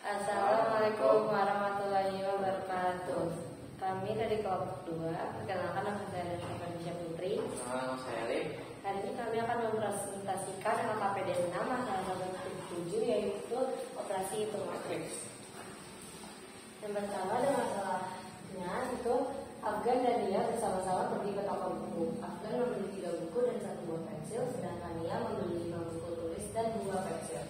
Assalamualaikum warahmatullahi wabarakatuh. Kami dari kelompok 2, perkenalkan nama saya Nisha Putri. Nama saya Elif. Hari ini kami akan mempresentasikan LKPD 6 masalah 1.7, yaitu operasi hitung matriks. Yang pertama ada masalahnya itu Afgan dan Nia bersama-sama pergi ke toko buku. Afgan membeli 3 buku dan 1 buah pensil, sedangkan Nia membeli 5 buku tulis dan 2 pensil.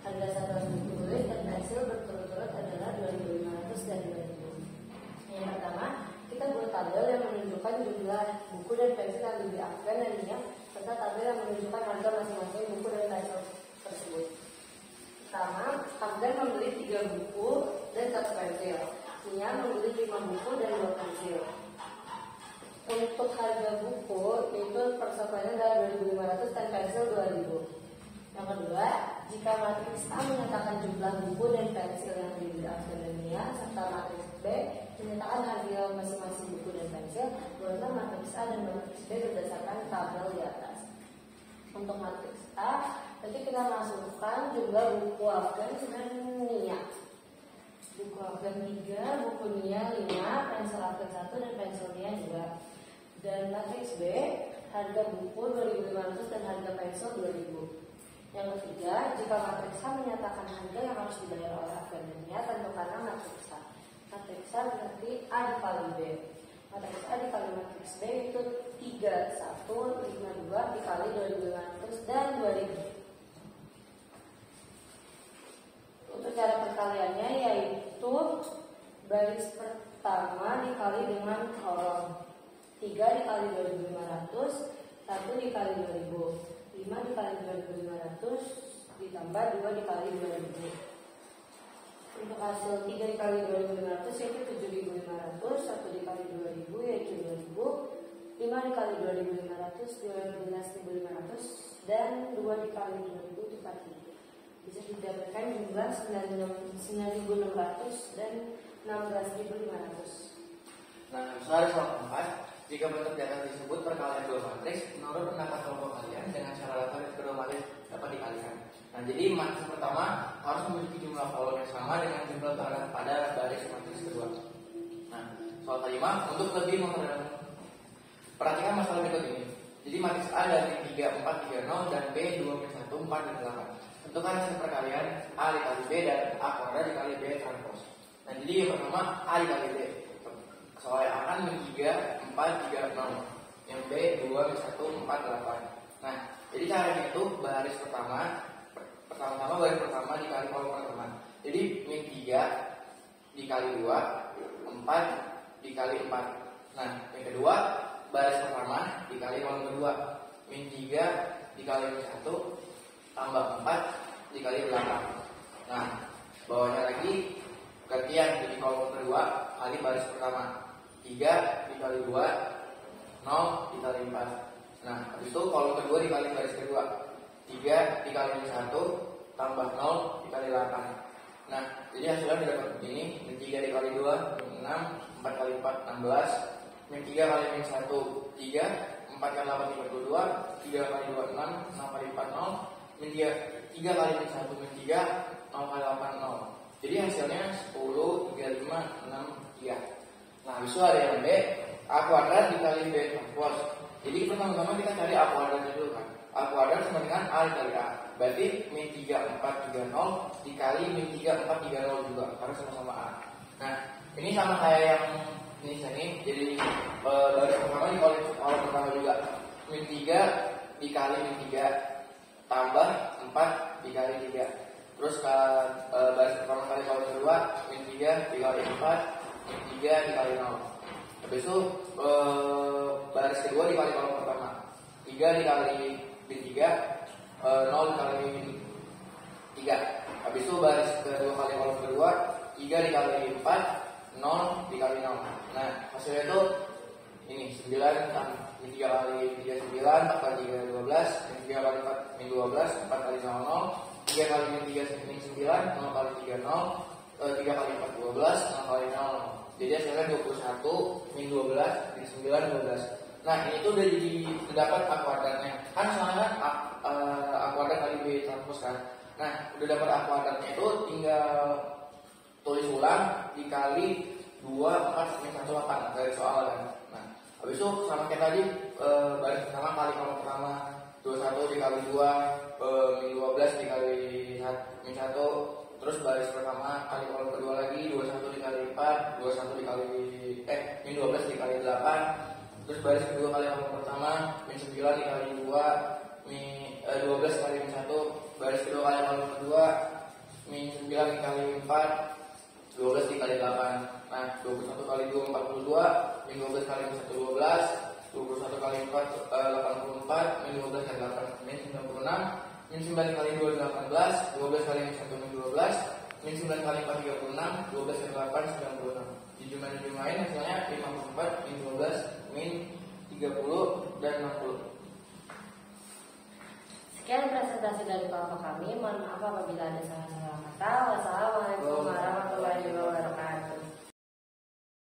Harga satu buku tulis dan pensil berturut-turut adalah 2.500 dan 2.000. Yang pertama, kita buat tabel yang menunjukkan jumlah buku dan pensil yang dibeli Afgan dan Nia, serta tabel yang menunjukkan harga masing-masing buku dan pensil tersebut. Pertama, Afgan membeli 3 buku dan 1 pensil. Nia membeli 5 buku dan 2 pensil. Untuk harga buku itu persatuannya adalah 2.500 dan pensil 2.000. Yang kedua, jika matriks A menyatakan jumlah buku dan pensil yang dibeli Afgan dan Nia, serta matriks B menyatakan harga masing-masing buku dan pensil, barulah matriks A dan matriks B berdasarkan tabel di atas. Untuk matriks A, nanti kita masukkan jumlah buku Afgan dan Nia. Buku Afgan 3, buku Nia 5, pensil Afgan 1, dan pensil Nia 2. Dan matriks B, harga buku 2.500 dan harga pensil 2.000. Yang ketiga, jika matriks A menyatakan harga yang harus dibayar oleh Afgan dan Nia, tentukanlah matriks A. Matriks A berarti A dikali B. Matriks A dikali matriks B itu 3, 1, 5, 2 dikali 2.500 dan 2.000. Untuk cara perkaliannya yaitu baris pertama dikali dengan kolom 3 dikali 2.500, 1 dikali 2.000. 5 dikali 2.500 ditambah 2 dikali 2.000. Untuk hasil 3 dikali 2.500 yaitu 7.500, 1 dikali 2.000 yaitu 2.000, 5 dikali 2.500 12.500, dan 2 dikali 2.000 itu 4.000. Bisa didapatkan jumlah 9.600 dan 16.500. Nah, soal 4, jika bentuk data disebut perkalian 2 matriks, menurut pendapat kelompok kalian dengan cara data kedua matriks dapat dikalikan. Nah, jadi matriks pertama harus memiliki jumlah kolom yang sama dengan jumlah barang pada baris matriks kedua. Nah, soal kelima, untuk lebih memperdalam, perhatikan masalah berikut ini. Jadi matriks A dari 3, 4, 3, 0 dan B 2, 1, 4, dan 8. Tentukan hasil perkalian A dikali B dan A kuadrat dikali B transpos. Nah, jadi yang pertama A dikali B. Soal yang akan 3, 4, 3, 0. Yang B 2, 1, 4, 8. Nah, jadi caranya itu baris pertama baris pertama dikali kolom pertama. Jadi min 3 dikali 2, 4 dikali 4. Nah, yang kedua baris pertama dikali kolom kedua. Min 3 dikali min 1 tambah 4 dikali 8. Nah, bawahnya lagi gantian jadi kolom kedua kali baris pertama. 3 dikali 2, 0 dikali 4. Nah, habis itu kolom kedua dikali baris kedua. 3 dikali 1 tambah 0 dikali 8. Nah, jadi hasilnya didapat begini. Min 3 dikali 2, 6, 4 kali 4, 16. Min 3 kali min 1, 3, 4 kali 8, 32, 3 kali 2, 6, 6 kali 4, 0. Min 3 kali min 1, min 3, 0 kali 8, 0. Jadi hasilnya 10, 35, 6, 3. Nah, habis itu ada yang B, A kuadrat dikali B transpos. Jadi pertama-tama kita cari A kuadratnya dulu kan. A kuadrat sama dengan A dikali A. Berarti min 3, 4, 3, 0 dikali min 3, 4, 3, 0 juga. Harus sama-sama A. Nah, ini sama kayak yang ini sini. Jadi baris pertama di kolom pertama juga. Min 3 dikali min 3 tambah 4 dikali 3. Terus baris pertama kali kolom kedua, min 3 dikali 4, min 3 dikali 0. Habis itu baris kedua dikali kolom pertama. 3 dikali min 3, 0 dikali min 3. Habis itu baris kedua kali kolom kedua, 3 dikali 4, 0 dikali 0. Nah, hasilnya itu ini 9 min 3 kali 3 9, 4 kali 3 12, min 3 kali 4 min 12, 4 kali 0 0, 3 kali min 3 min 9, 0 kali 3 0, 3 kali 4 12, 0 kali 0. Jadi hasilnya 21 min 12 min 9 12. Nah, ini tuh udah jadi dapat A kuadratnya. Kan soalnya A kuadrat kali B transpos kan. Nah, udah dapat A kuadratnya itu tinggal tulis ulang dikali 2, 4, min 1, 8 dari soal kan. Nah, habis itu sama kayak tadi, baris pertama kali kolom pertama 21 dikali 2, min 12 dikali min 1. Terus baris pertama kali kolom kedua lagi 21 dikali 4, 21 dikali min 12 dikali 8. Terus baris kedua kali kolom pertama min 9 dikali 2, min 12 kali min 1. Baris kedua kali kolom kedua min 9 dikali 4, 12 dikali 8. Nah, 21 kali 2 42, min 12 kali min 1 12, 21 kali 4 84, min 12 kali 8 min 96. Min 9 kali 2 18, 12 kali min 1 min 12, min 9 kali 4 36, 12 kali 8 96. Dijumlahin hasilnya 54, min 12, min 30 dan 60. Sekian presentasi dari kelompok kami. Mohon maaf apabila ada salah-salah kata. Wassalamualaikum